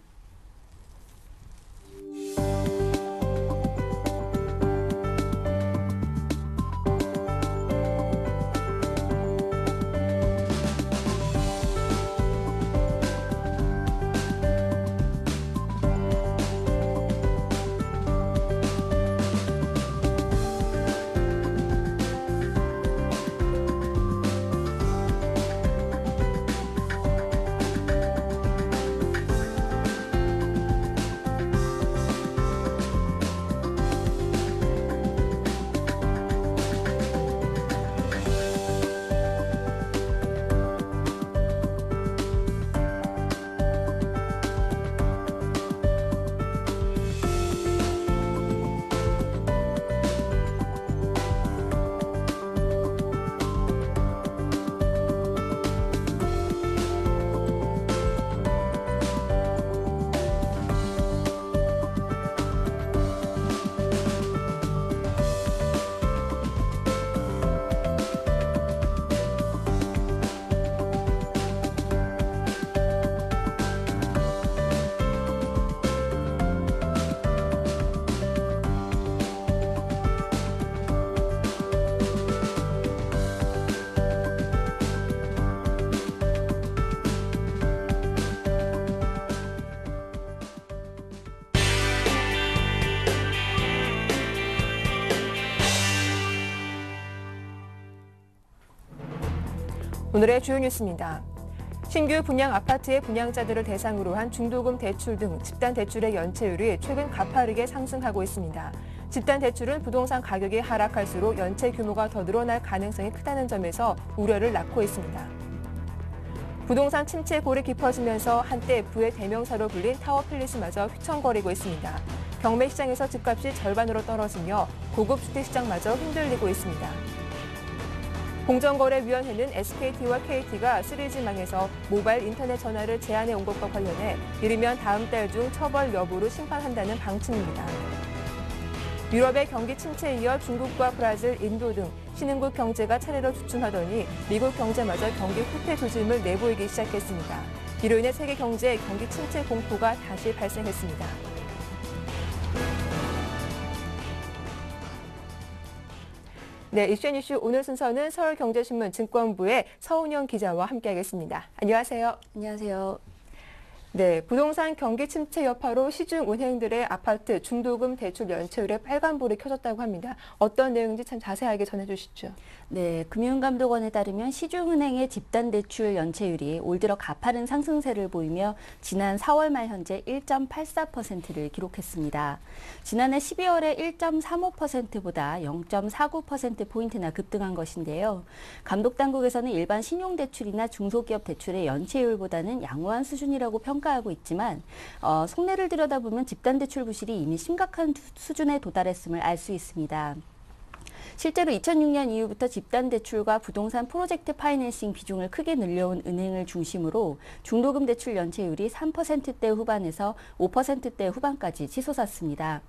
오늘의 주요 뉴스입니다. 신규 분양 아파트의 분양자들을 대상으로 한 중도금 대출 등 집단 대출의 연체율이 최근 가파르게 상승하고 있습니다. 집단 대출은 부동산 가격이 하락할수록 연체 규모가 더 늘어날 가능성이 크다는 점에서 우려를 낳고 있습니다. 부동산 침체 골이 깊어지면서 한때 부의 대명사로 불린 타워필리스마저 휘청거리고 있습니다. 경매 시장에서 집값이 절반으로 떨어지며 고급 주택시장마저 흔들리고 있습니다. 공정거래위원회는 SKT와 KT가 3G망에서 모바일 인터넷 전화를 제한해 온 것과 관련해 이르면 다음 달 중 처벌 여부를 심판한다는 방침입니다. 유럽의 경기 침체에 이어 중국과 브라질, 인도 등 신흥국 경제가 차례로 주춤하더니 미국 경제마저 경기 후퇴 조짐을 내보이기 시작했습니다. 이로 인해 세계 경제의 경기 침체 공포가 다시 발생했습니다. 네, 이슈 이슈 오늘 순서는 서울경제신문 증권부의 서운영 기자와 함께하겠습니다. 안녕하세요. 안녕하세요. 네, 부동산 경기 침체 여파로 시중 은행들의 아파트 중도금 대출 연체율에 빨간불이 켜졌다고 합니다. 어떤 내용인지 참 자세하게 전해주시죠. 네, 금융감독원에 따르면 시중은행의 집단대출 연체율이 올 들어 가파른 상승세를 보이며 지난 4월 말 현재 1.84%를 기록했습니다. 지난해 12월에 1.35%보다 0.49%포인트나 급등한 것인데요. 감독당국에서는 일반 신용대출이나 중소기업 대출의 연체율보다는 양호한 수준이라고 평가하고 있지만 속내를 들여다보면 집단대출 부실이 이미 심각한 수준에 도달했음을 알 수 있습니다. 실제로 2006년 이후부터 집단대출과 부동산 프로젝트 파이낸싱 비중을 크게 늘려온 은행을 중심으로 중도금 대출 연체율이 3%대 후반에서 5%대 후반까지 치솟았습니다.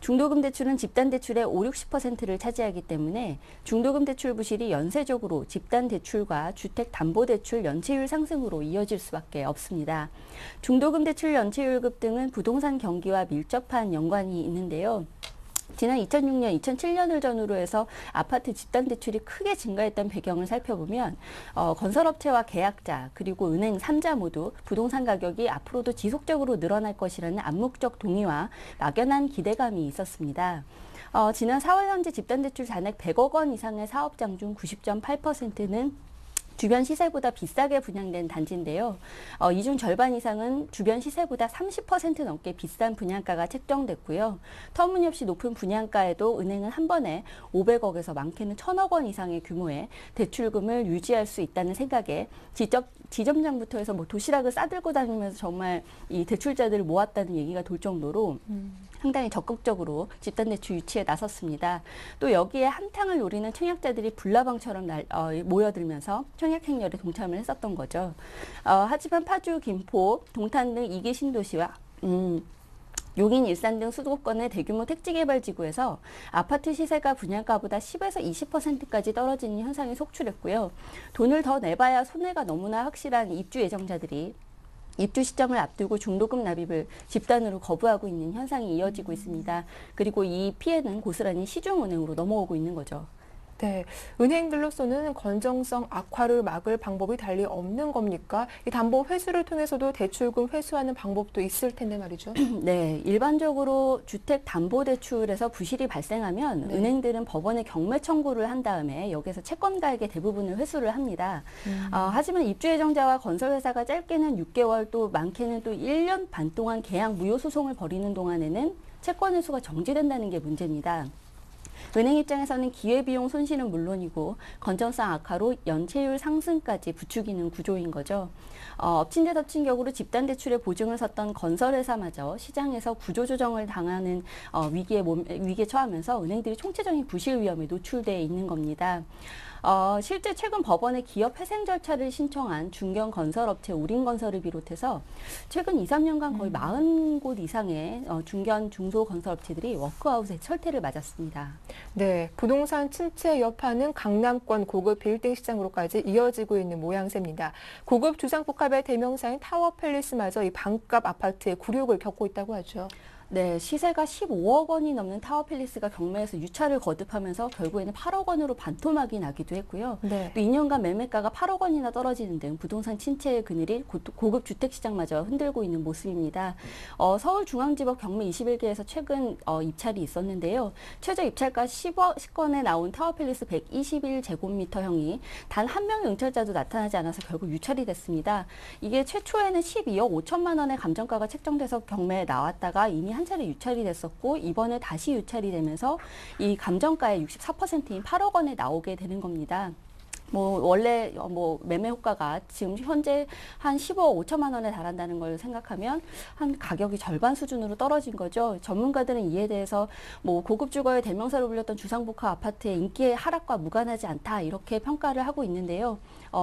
중도금 대출은 집단대출의 5, 60%를 차지하기 때문에 중도금 대출 부실이 연쇄적으로 집단대출과 주택담보대출 연체율 상승으로 이어질 수밖에 없습니다. 중도금 대출 연체율 급등은 부동산 경기와 밀접한 연관이 있는데요. 지난 2006년, 2007년을 전후로 해서 아파트 집단대출이 크게 증가했던 배경을 살펴보면 건설업체와 계약자 그리고 은행 3자 모두 부동산 가격이 앞으로도 지속적으로 늘어날 것이라는 암묵적 동의와 막연한 기대감이 있었습니다. 지난 4월 현재 집단대출 잔액 100억 원 이상의 사업장 중 90.8%는 주변 시세보다 비싸게 분양된 단지인데요. 이 중 절반 이상은 주변 시세보다 30% 넘게 비싼 분양가가 책정됐고요. 터무니없이 높은 분양가에도 은행은 한 번에 500억에서 많게는 1000억 원 이상의 규모의 대출금을 유지할 수 있다는 생각에 지점장부터 해서 뭐 도시락을 싸들고 다니면서 정말 이 대출자들을 모았다는 얘기가 돌 정도로 상당히 적극적으로 집단대출 유치에 나섰습니다. 또 여기에 한탕을 노리는 청약자들이 불나방처럼 모여들면서 청약 행렬에 동참을 했었던 거죠. 하지만 파주, 김포, 동탄 등 2기 신도시와 용인, 일산 등 수도권의 대규모 택지개발지구에서 아파트 시세가 분양가보다 10에서 20%까지 떨어지는 현상이 속출했고요. 돈을 더 내봐야 손해가 너무나 확실한 입주 예정자들이 입주 시점을 앞두고 중도금 납입을 집단으로 거부하고 있는 현상이 이어지고 있습니다. 그리고 이 피해는 고스란히 시중은행으로 넘어오고 있는 거죠. 네, 은행들로서는 건정성 악화를 막을 방법이 달리 없는 겁니까? 이 담보 회수를 통해서도 대출금 회수하는 방법도 있을 텐데 말이죠. 네, 일반적으로 주택담보대출에서 부실이 발생하면 네. 은행들은 법원에 경매 청구를 한 다음에 여기서 채권가에게 대부분을 회수를 합니다. 하지만 입주예정자와 건설회사가 짧게는 6개월 또 많게는 또 1년 반 동안 계약 무효 소송을 벌이는 동안에는 채권 회수가 정지된다는 게 문제입니다. 은행 입장에서는 기회비용 손실은 물론이고 건전성 악화로 연체율 상승까지 부추기는 구조인 거죠. 엎친 데 덮친 격으로 집단대출에 보증을 섰던 건설회사마저 시장에서 구조조정을 당하는 위기에 처하면서 은행들이 총체적인 부실 위험에 노출되어 있는 겁니다. 실제 최근 법원에 기업 회생 절차를 신청한 중견건설업체 우린건설을 비롯해서 최근 2, 3년간 거의 40곳 이상의 중견, 중소건설업체들이 워크아웃의 철퇴를 맞았습니다. 네, 부동산 침체 여파는 강남권 고급 빌딩 시장으로까지 이어지고 있는 모양새입니다. 고급 주상복합의 대명사인 타워팰리스마저 이 반값 아파트의 굴욕을 겪고 있다고 하죠. 네, 시세가 15억 원이 넘는 타워팰리스가 경매에서 유찰을 거듭하면서 결국에는 8억 원으로 반토막이 나기도 했고요. 네. 또 2년간 매매가가 8억 원이나 떨어지는 등 부동산 침체의 그늘이 고급 주택시장마저 흔들고 있는 모습입니다. 서울중앙지법 경매 21개에서 최근 입찰이 있었는데요. 최저 입찰가 10건에 나온 타워팰리스 121제곱미터형이 단 한 명의 응찰자도 나타나지 않아서 결국 유찰이 됐습니다. 이게 최초에는 12억 5천만 원의 감정가가 책정돼서 경매에 나왔다가 이미 한 차례 유찰이 됐었고 이번에 다시 유찰이 되면서 이 감정가의 64%인 8억 원에 나오게 되는 겁니다. 원래 매매 효과가 지금 현재 한 15억 5천만 원에 달한다는 걸 생각하면 한 가격이 절반 수준으로 떨어진 거죠. 전문가들은 이에 대해서 고급 주거의 대명사로 불렸던 주상복합 아파트의 인기의 하락과 무관하지 않다 이렇게 평가를 하고 있는데요.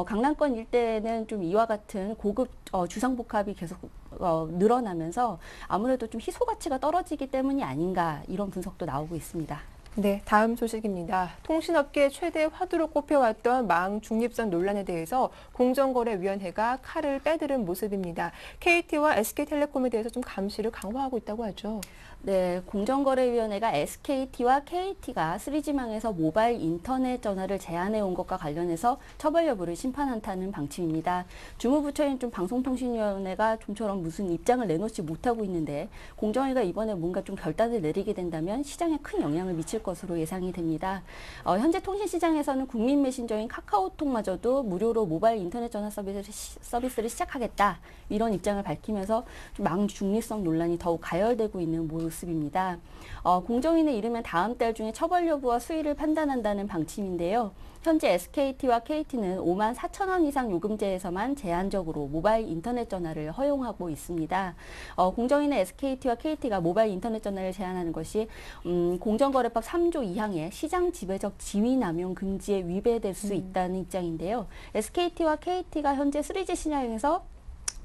강남권 일대는 좀 이와 같은 고급 주상복합이 계속 늘어나면서 아무래도 좀 희소 가치가 떨어지기 때문이 아닌가 이런 분석도 나오고 있습니다. 네, 다음 소식입니다. 통신업계 최대 화두로 꼽혀왔던 망 중립성 논란에 대해서 공정거래위원회가 칼을 빼들은 모습입니다. KT와 SK텔레콤에 대해서 좀 감시를 강화하고 있다고 하죠. 네, 공정거래위원회가 SKT와 KT가 3G망에서 모바일 인터넷 전화를 제한해 온 것과 관련해서 처벌 여부를 심판한다는 방침입니다. 주무부처인 방송통신위원회가 좀처럼 무슨 입장을 내놓지 못하고 있는데 공정위가 이번에 뭔가 좀 결단을 내리게 된다면 시장에 큰 영향을 미칠 것으로 예상이 됩니다. 현재 통신시장에서는 국민 메신저인 카카오톡마저도 무료로 모바일 인터넷 전화 서비스를 시작하겠다. 이런 입장을 밝히면서 망 중립성 논란이 더욱 가열되고 있는 모습입니다. 공정위는 이르면 다음 달 중에 처벌 여부와 수위를 판단한다는 방침인데요. 현재 SKT와 KT는 5만 4천 원 이상 요금제에서만 제한적으로 모바일 인터넷 전화를 허용하고 있습니다. 공정위는 SKT와 KT가 모바일 인터넷 전화를 제한하는 것이 공정거래법 3조 2항의 시장 지배적 지위 남용 금지에 위배될 수 있다는 입장인데요. SKT와 KT가 현재 3G 시장에서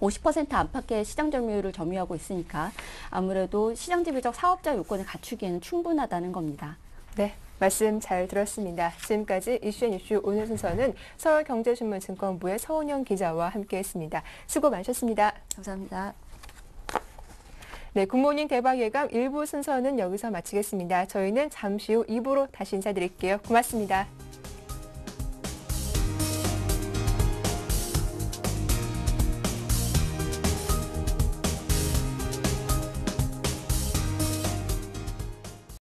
50% 안팎의 시장 점유율을 점유하고 있으니까 아무래도 시장 지배적 사업자 요건을 갖추기에는 충분하다는 겁니다. 네, 말씀 잘 들었습니다. 지금까지 이슈앤이슈 오늘 순서는 서울경제신문증권부의 서은영 기자와 함께했습니다. 수고 많으셨습니다. 감사합니다. 네, 굿모닝 대박 예감 1부 순서는 여기서 마치겠습니다. 저희는 잠시 후 2부로 다시 인사드릴게요. 고맙습니다.